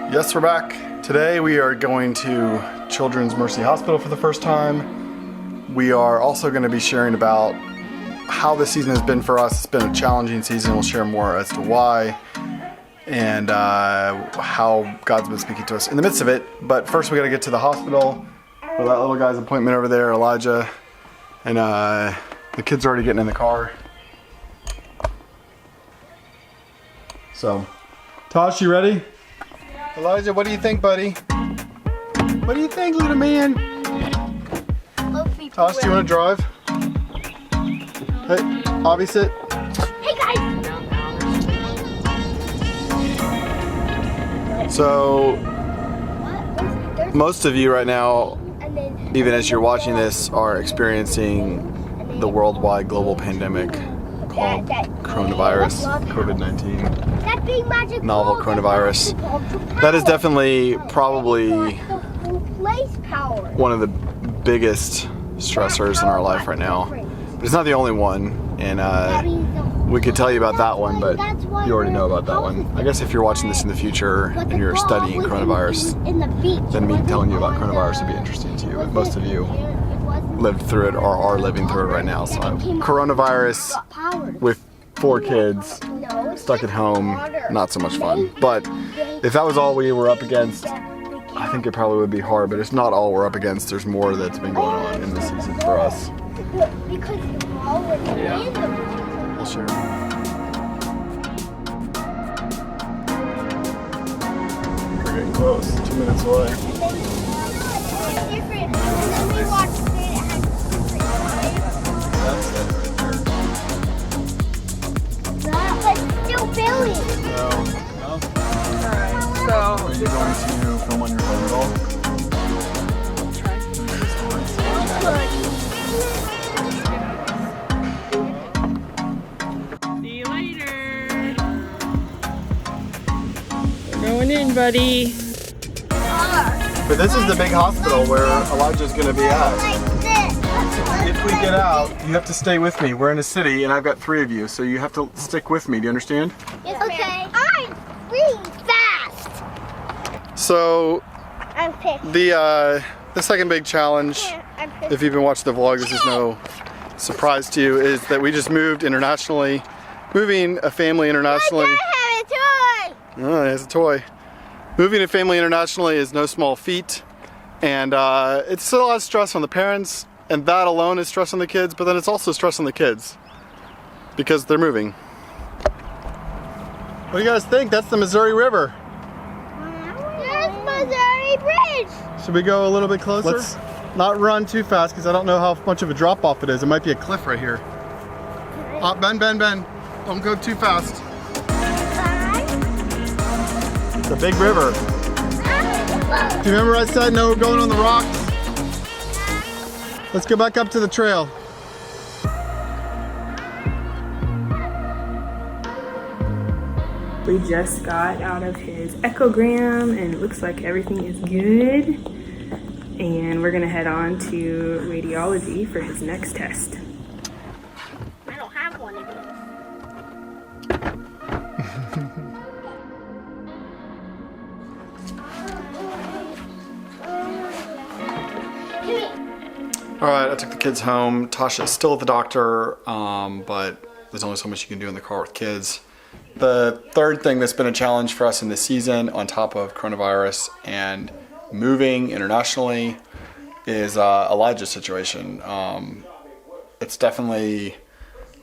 Yes, we're back. Today we are going to Children's Mercy Hospital for the first time. We are also going to be sharing about how this season has been for us. It's been a challenging season. We'll share more as to why and how God's been speaking to us in the midst of it. But first we got to get to the hospital for that little guy's appointment over there, Elijah. And the kids are already getting in the car. So, Tosh, you ready? Elijah, what do you think, buddy? What do you think, little man? Tosh, do you want to drive? Hey, Avi, sit. Hey, guys! So, most of you right now, even as you're watching this, are experiencing the worldwide global pandemic called coronavirus, COVID-19. Novel coronavirus. That is definitely probably one of the biggest stressors in our life right now. But it's not the only one, and we could tell you about that one, but you already know about that one. I guess if you're watching this in the future and you're studying coronavirus, then me telling you about coronavirus would be interesting to you. But most of you lived through it or are living through it right now. So coronavirus with 4 kids stuck at home, not so much fun. But if that was all we were up against, I think it probably would be hard, but it's not all we're up against. There's more that's been going on in this season for us. Yeah. We'll share. We're getting close, 2 minutes away. That's it right there. No. Alright, so... Are you going to film on your phone at all? See you later. We're going in, buddy. But this is the big hospital where Elijah's going to be at. If we get out, you have to stay with me. We're in a city and I've got 3 of you, so you have to stick with me. Do you understand? Yes, okay. I'm really fast. So, I'm pissed. The second big challenge, if you've been watching the vlog, this is no surprise to you, is that we just moved internationally. Moving a family internationally. I have a toy. Oh, it has a toy. Moving a family internationally is no small feat, and it's a lot of stress on the parents, and that alone is stress on the kids, but then it's also stress on the kids because they're moving. What do you guys think? That's the Missouri River. That's Missouri Bridge. Should we go a little bit closer? Let's not run too fast because I don't know how much of a drop off it is. It might be a cliff right here. Ben. Don't go too fast. It's a big river. Do you remember I said no going on the rocks? Let's go back up to the trail. We just got out of his echogram and it looks like everything is good. And we're gonna head on to radiology for his next test. I don't have one of those. All right, I took the kids home. Tasha's still at the doctor, but there's only so much you can do in the car with kids. The third thing that's been a challenge for us in this season, on top of coronavirus and moving internationally, is Elijah's situation. It's definitely,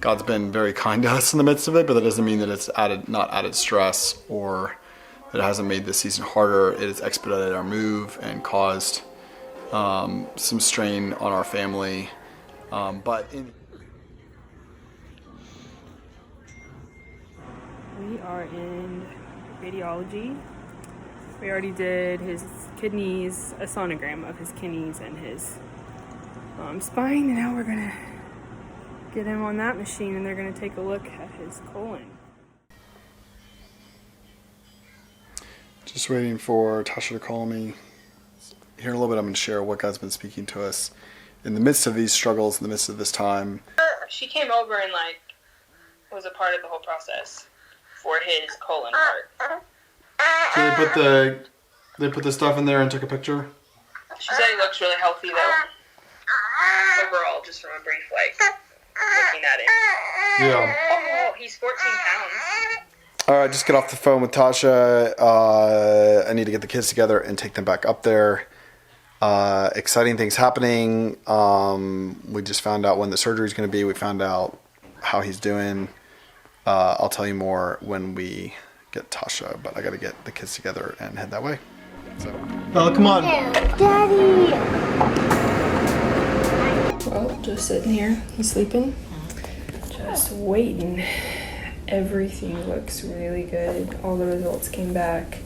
God's been very kind to us in the midst of it, but that doesn't mean that it's not added stress or that it hasn't made this season harder. It has expedited our move and caused some strain on our family, We are in radiology. We already did his kidneys, a sonogram of his kidneys and his spine, and now we're gonna get him on that machine and they're gonna take a look at his colon. Just waiting for Tasha to call me. Here in a little bit I'm going to share what God's been speaking to us in the midst of these struggles, in the midst of this time. She came over and was a part of the whole process for his colon part. So they put the They put the stuff in there and took a picture? She said he looks really healthy though. Overall, just from a brief looking at him. Yeah. Oh, he's 14 pounds. Alright, just get off the phone with Tasha. I need to get the kids together and take them back up there. Exciting things happening. We just found out when the surgery is going to be. We found out how he's doing. I'll tell you more when we get Tasha, but I got to get the kids together and head that way. So, Bella, come on. Daddy. Well, just sitting here. He's sleeping. Just waiting. Everything looks really good. All the results came back.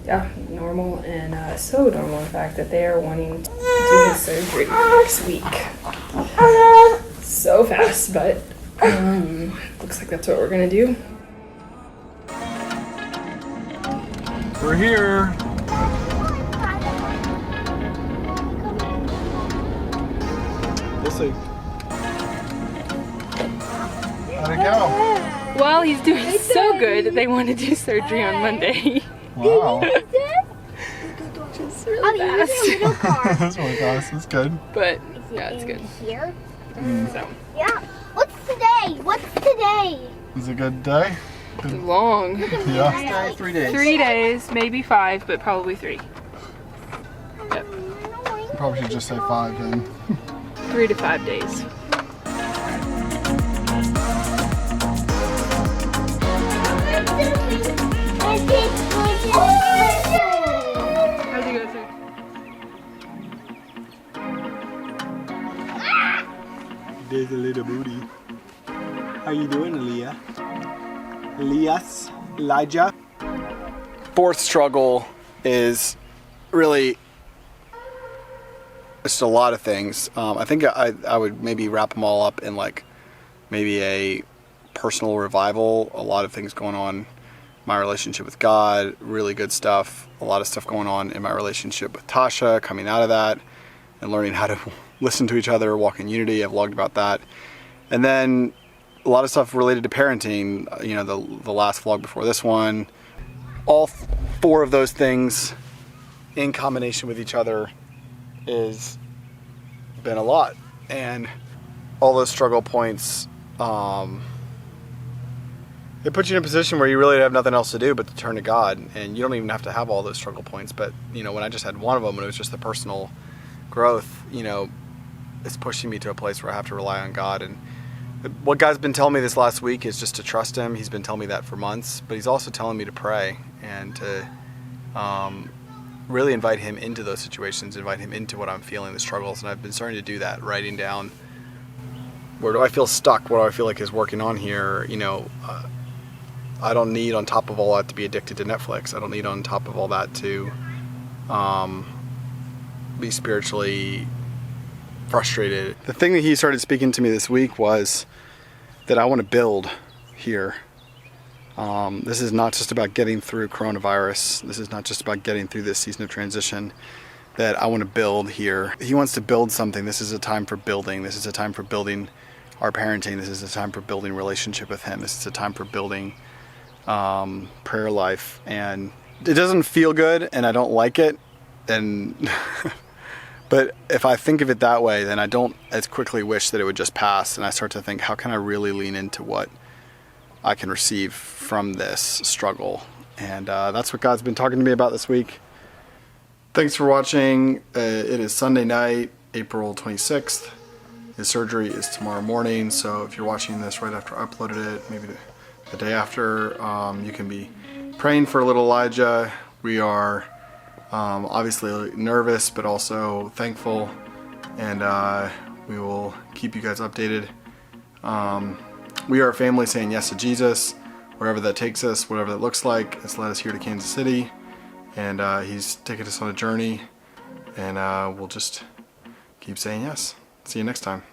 Yeah, normal, and so normal in fact that they are wanting to do his surgery next week. So fast, but looks like that's what we're gonna do. We're here. We'll see. How'd it go? Well, he's doing so good, they want to do surgery on Monday. Wow. Just really fast. That's really fast. That's good. But yeah, it's good. Here? So Yeah. What's today? What's today? Is it a good day? long. Yeah. 3 days. 3 days, maybe 5, but probably 3. Yep. Probably should just say 5 then. 3 to 5 days. How's it go, sir? There's a little booty. How you doing, Aaliyah? Elijah? Fourth struggle is really just a lot of things. I think I would maybe wrap them all up in like maybe a personal revival. A lot of things going on. My relationship with God, really good stuff. A lot of stuff going on in my relationship with Tasha, coming out of that and learning how to listen to each other, walk in unity. I've vlogged about that. And then a lot of stuff related to parenting, you know, the last vlog before this one. All 4 of those things in combination with each other is been a lot. And all those struggle points, it puts you in a position where you really have nothing else to do but to turn to God. And you don't even have to have all those struggle points. But, you know, when I just had one of them and it was just the personal growth, you know, it's pushing me to a place where I have to rely on God. And what God's been telling me this last week is just to trust Him. He's been telling me that for months, but He's also telling me to pray and to really invite Him into those situations, invite Him into what I'm feeling, the struggles. And I've been starting to do that, writing down, where do I feel stuck? What do I feel like is working on here? You know, I don't need on top of all that to be addicted to Netflix. I don't need on top of all that to be spiritually frustrated. The thing that He started speaking to me this week was that I want to build here. This is not just about getting through coronavirus. This is not just about getting through this season of transition. That I want to build here. He wants to build something. This is a time for building. This is a time for building our parenting. This is a time for building relationship with Him. This is a time for building prayer life. And it doesn't feel good, and I don't like it. And but if I think of it that way, then I don't as quickly wish that it would just pass. And I start to think, how can I really lean into what I can receive from this struggle? And that's what God's been talking to me about this week. Thanks for watching. It is Sunday night, April 26th. His surgery is tomorrow morning, so if you're watching this right after I uploaded it, maybe the day after, you can be praying for little Elijah. We are obviously nervous, but also thankful, and we will keep you guys updated. We are a family saying yes to Jesus, wherever that takes us, whatever that looks like. It's led us here to Kansas City, and He's taken us on a journey, and we'll just keep saying yes. See you next time.